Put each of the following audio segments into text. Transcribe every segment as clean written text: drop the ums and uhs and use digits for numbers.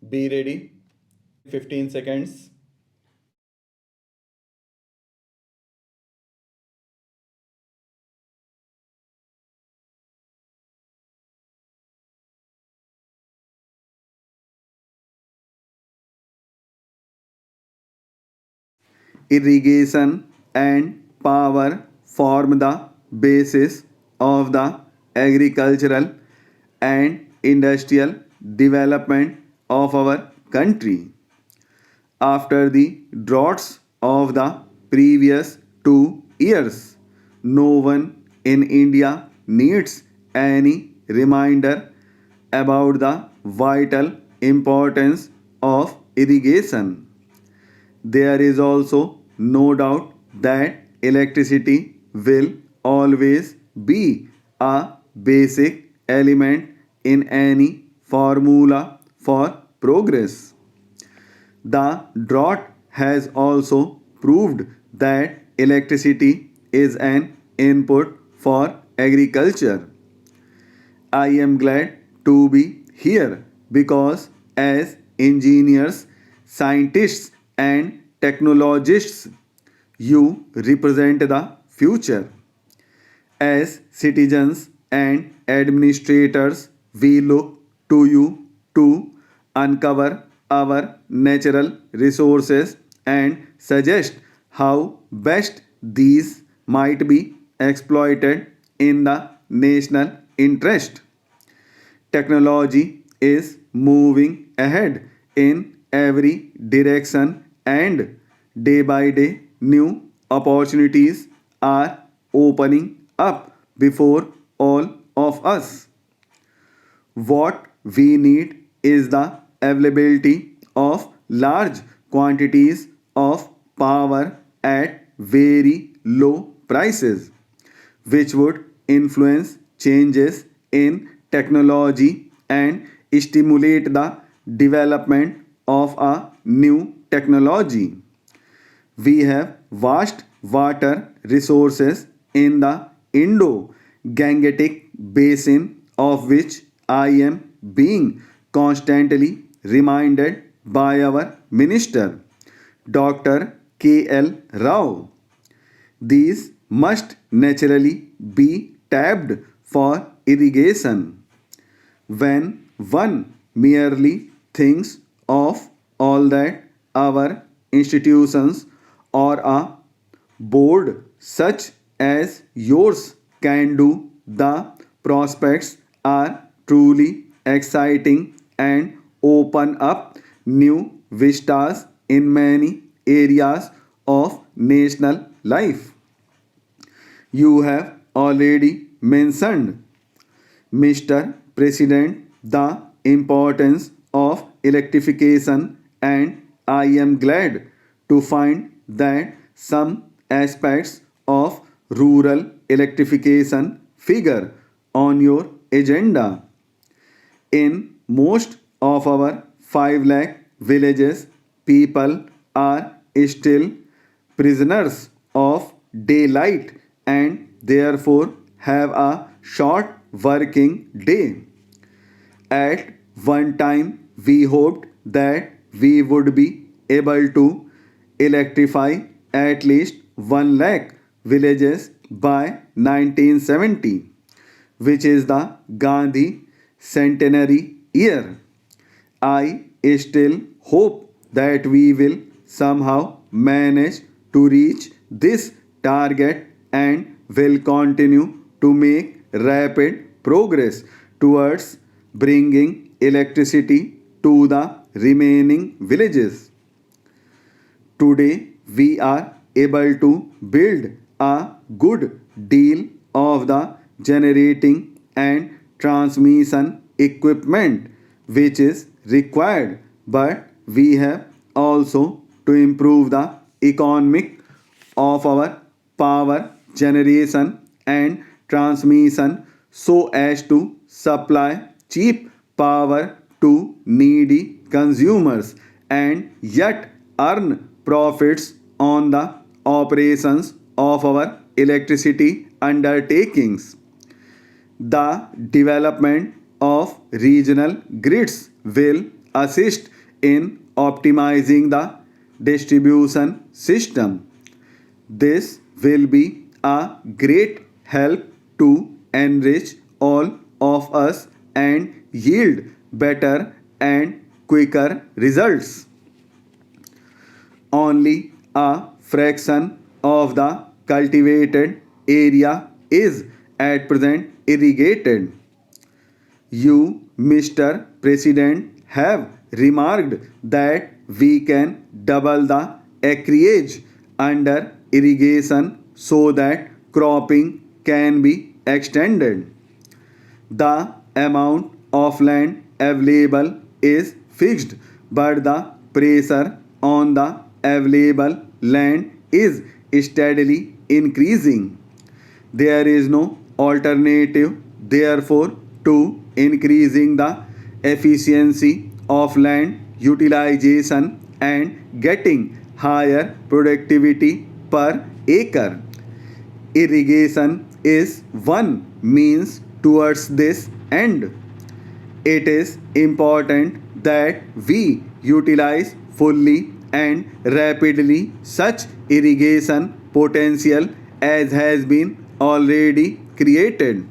Be ready. 15 seconds. Irrigation and power form the basis of the agricultural and industrial development of our country. After the droughts of the previous 2 years, no one in India needs any reminder about the vital importance of irrigation. There is also no doubt that electricity will always be a basic element in any formula for progress. The drought has also proved that electricity is an input for agriculture. I am glad to be here because, as engineers, scientists, and technologists, you represent the future. As citizens and administrators, we look to you to uncover our natural resources and suggest how best these might be exploited in the national interest. Technology is moving ahead in every direction, and day by day new opportunities are opening up before all of us. What we need is the availability of large quantities of power at very low prices, which would influence changes in technology and stimulate the development of a new technology. We have vast water resources in the Indo Gangetic basin, of which I am being constantly reminded by our minister, Dr. K.L. Rao. These must naturally be tapped for irrigation. When one merely thinks of all that our institutions or a board such as yours can do, the prospects are truly exciting and open up new vistas in many areas of national life. You have already mentioned, Mr. President, the importance of electrification, and I am glad to find that some aspects of rural electrification figure on your agenda. In most of our 5 lakh villages, people are still prisoners of daylight and therefore have a short working day. At one time, we hoped that we would be able to electrify at least 1 lakh villages by 1970, which is the Gandhi centenary year. I still hope that we will somehow manage to reach this target and will continue to make rapid progress towards bringing electricity to the remaining villages. Today, we are able to build a good deal of the generating and transmission equipment which is required, but we have also to improve the economic of our power generation and transmission so as to supply cheap power to needy consumers and yet earn profits on the operations of our electricity undertakings. The development of regional grids will assist in optimizing the distribution system. This will be a great help to enrich all of us and yield better and quicker results. Only a fraction of the cultivated area is at present irrigated. You, Mr. President, have remarked that we can double the acreage under irrigation so that cropping can be extended. The amount of land available is fixed, but the pressure on the available land is steadily increasing. There is no alternative, therefore, to increasing the efficiency of land utilization and getting higher productivity per acre. Irrigation is one means towards this end. It is important that we utilize fully and rapidly such irrigation potential as has been already created.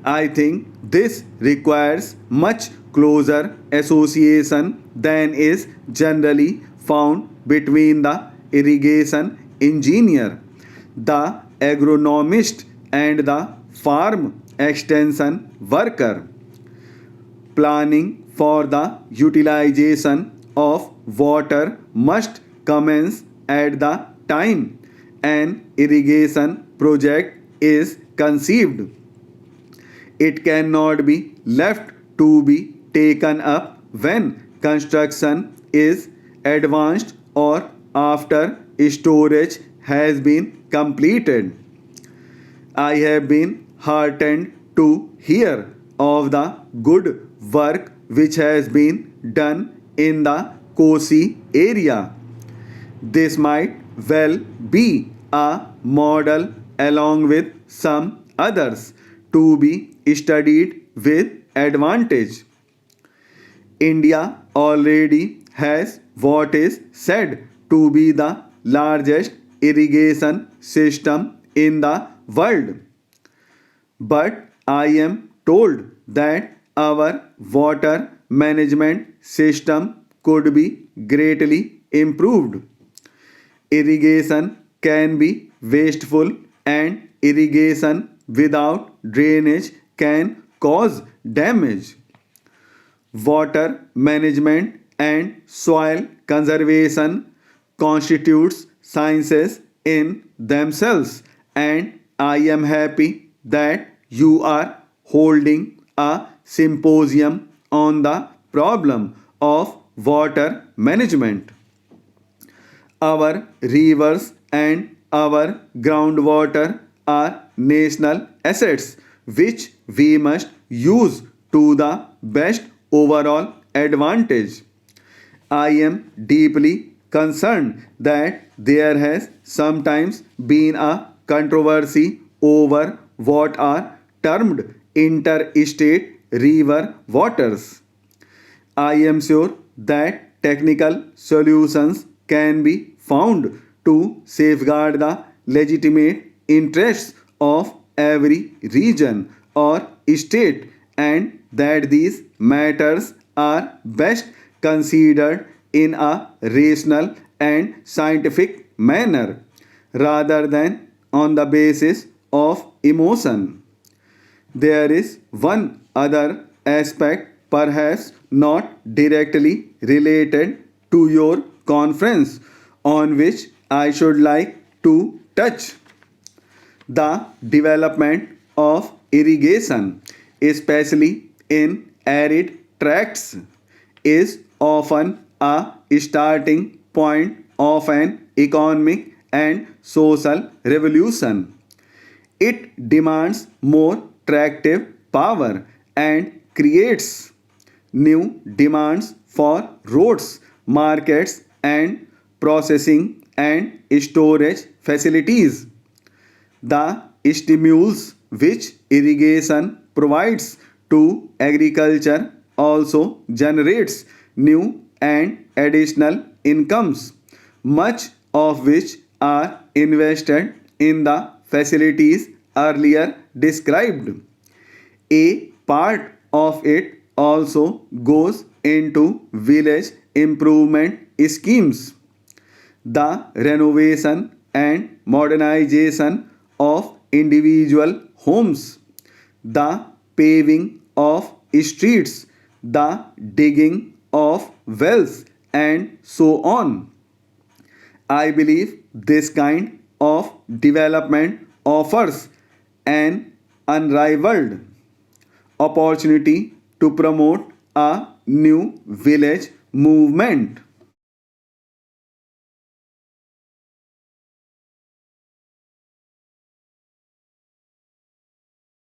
I think this requires much closer association than is generally found between the irrigation engineer, the agronomist, and the farm extension worker. Planning for the utilization of water must commence at the time an irrigation project is conceived. It cannot be left to be taken up when construction is advanced or after storage has been completed. I have been heartened to hear of the good work which has been done in the Kosi area. This might well be a model along with some others to be studied with advantage. India already has what is said to be the largest irrigation system in the world. But I am told that our water management system could be greatly improved. Irrigation can be wasteful, and irrigation without drainage can cause damage. Water management and soil conservation constitutes sciences in themselves, and I am happy that you are holding a symposium on the problem of water management. Our rivers and our groundwater are national assets which we must use to the best overall advantage. I am deeply concerned that there has sometimes been a controversy over what are termed interstate river waters. I am sure that technical solutions can be found to safeguard the legitimate interests of every region or state, and that these matters are best considered in a rational and scientific manner rather than on the basis of emotion. There is one other aspect, perhaps not directly related to your conference, on which I should like to touch. The development of irrigation, especially in arid tracts, is often a starting point of an economic and social revolution. It demands more tractive power and creates new demands for roads, markets, and processing and storage facilities. The stimulus which irrigation provides to agriculture also generates new and additional incomes, much of which are invested in the facilities earlier described. A part of it also goes into village improvement schemes, the renovation and modernization of individual homes, the paving of streets, the digging of wells, and so on. I believe this kind of development offers an unrivaled opportunity to promote a new village movement.